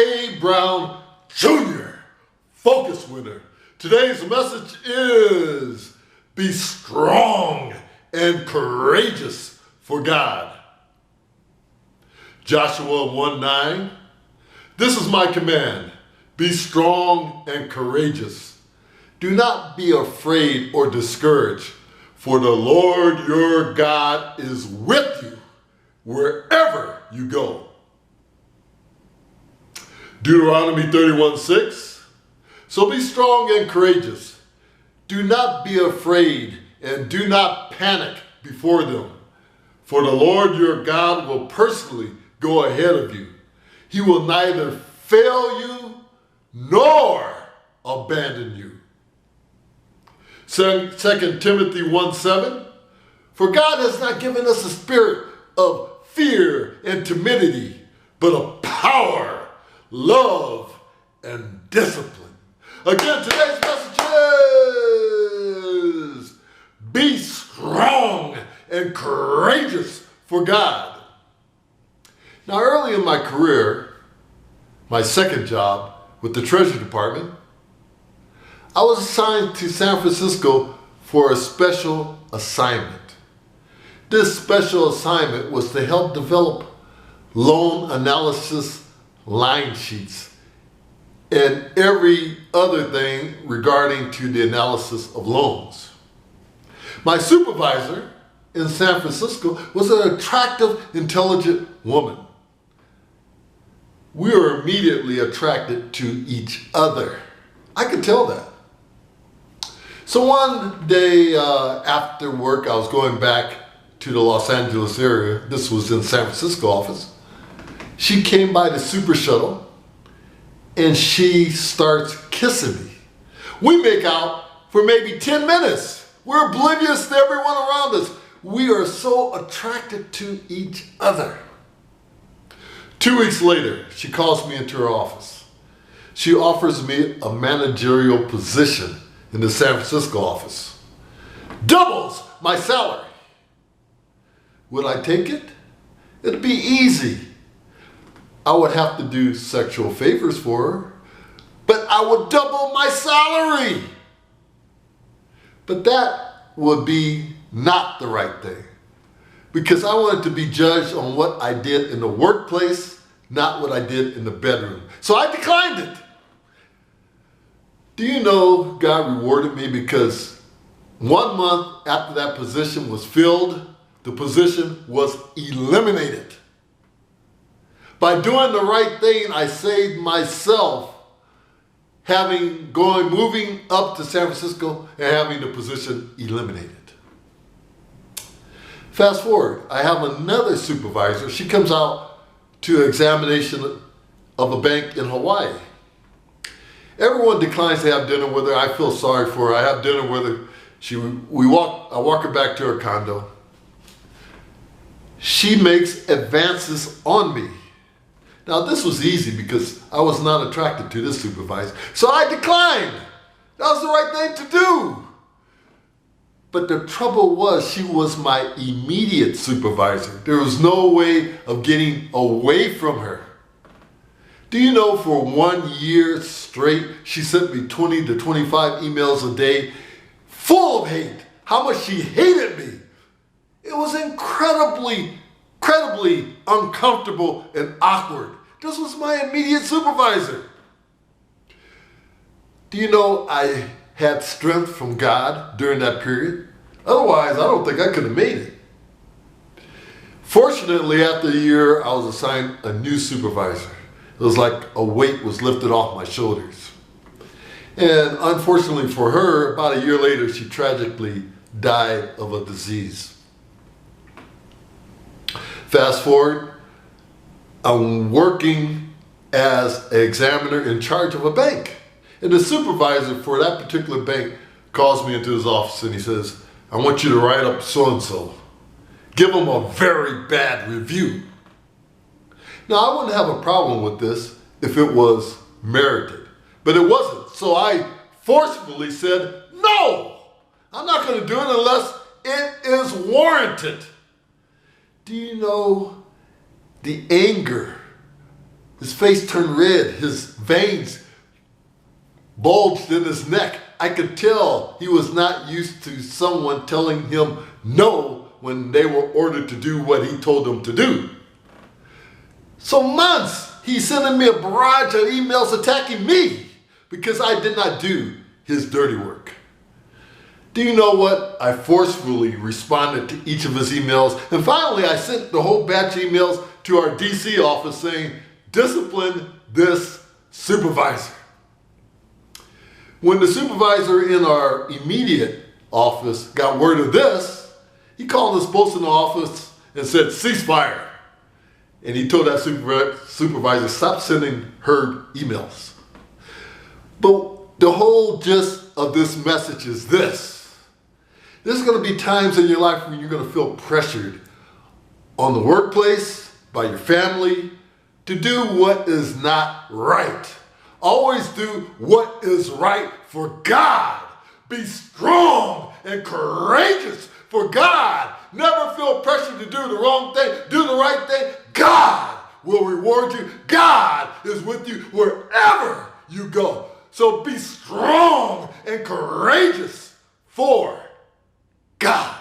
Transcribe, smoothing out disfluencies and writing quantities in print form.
A. Brown Jr., Focus Winner. Today's message is be strong and courageous for God. Joshua 1:9. This is my command. Be strong and courageous. Do not be afraid or discouraged, for the Lord your God is with you wherever you go. Deuteronomy 31:6. So be strong and courageous. Do not be afraid and do not panic before them, for the Lord your God will personally go ahead of you. He will neither fail you nor abandon you. 2 Timothy 1:7. For God has not given us a spirit of fear and timidity, but of power, love, and discipline. Again, today's message is be strong and courageous for God. Now, early in my career, my second job with the Treasury Department, I was assigned to San Francisco for a special assignment. This special assignment was to help develop loan analysis line sheets and every other thing regarding to the analysis of loans. My supervisor in San Francisco was an attractive, intelligent woman. We were immediately attracted to each other. I could tell that. So one day after work, I was going back to the Los Angeles area. This was in San Francisco office. She came by the Super Shuttle and she starts kissing me. We make out for maybe 10 minutes. We're oblivious to everyone around us. We are so attracted to each other. 2 weeks later, she calls me into her office. She offers me a managerial position in the San Francisco office. Doubles my salary. Would I take it? It'd be easy. I would have to do sexual favors for her, but I would double my salary. But that would be not the right thing, because I wanted to be judged on what I did in the workplace, not what I did in the bedroom. So I declined it. Do you know God rewarded me because 1 month after that position was filled, the position was eliminated. By doing the right thing, I saved myself moving up to San Francisco and having the position eliminated. Fast forward, I have another supervisor. She comes out to examination of a bank in Hawaii. Everyone declines to have dinner with her. I feel sorry for her. I have dinner with her. I walk her back to her condo. She makes advances on me. Now, this was easy because I was not attracted to this supervisor. So I declined. That was the right thing to do. But the trouble was, she was my immediate supervisor. There was no way of getting away from her. Do you know for 1 year straight, she sent me 20 to 25 emails a day full of hate, how much she hated me. It was incredibly uncomfortable and awkward. This was my immediate supervisor. Do you know I had strength from God during that period? Otherwise, I don't think I could have made it. Fortunately, after a year, I was assigned a new supervisor. It was like a weight was lifted off my shoulders. And unfortunately for her, about a year later, she tragically died of a disease. Fast forward, I'm working as an examiner in charge of a bank. And the supervisor for that particular bank calls me into his office and he says, I want you to write up so-and-so. Give them a very bad review. Now, I wouldn't have a problem with this if it was merited, but it wasn't. So I forcefully said, no, I'm not going to do it unless it is warranted. Do you know the anger His face turned red. His veins bulged in his neck. I could tell he was not used to someone telling him no when they were ordered to do what he told them to do. So months, he's sending me a barrage of emails attacking me because I did not do his dirty work. Do you know what? I forcefully responded to each of his emails, and finally I sent the whole batch of emails to our DC office saying, discipline this supervisor. When the supervisor in our immediate office got word of this, he called us both in the office and said, ceasefire. And he told that supervisor, stop sending her emails. But the whole gist of this message is this. There's going to be times in your life when you're going to feel pressured on the workplace, by your family, to do what is not right. Always do what is right for God. Be strong and courageous for God. Never feel pressure to do the wrong thing. Do the right thing. God will reward you. God is with you wherever you go. So be strong and courageous for God.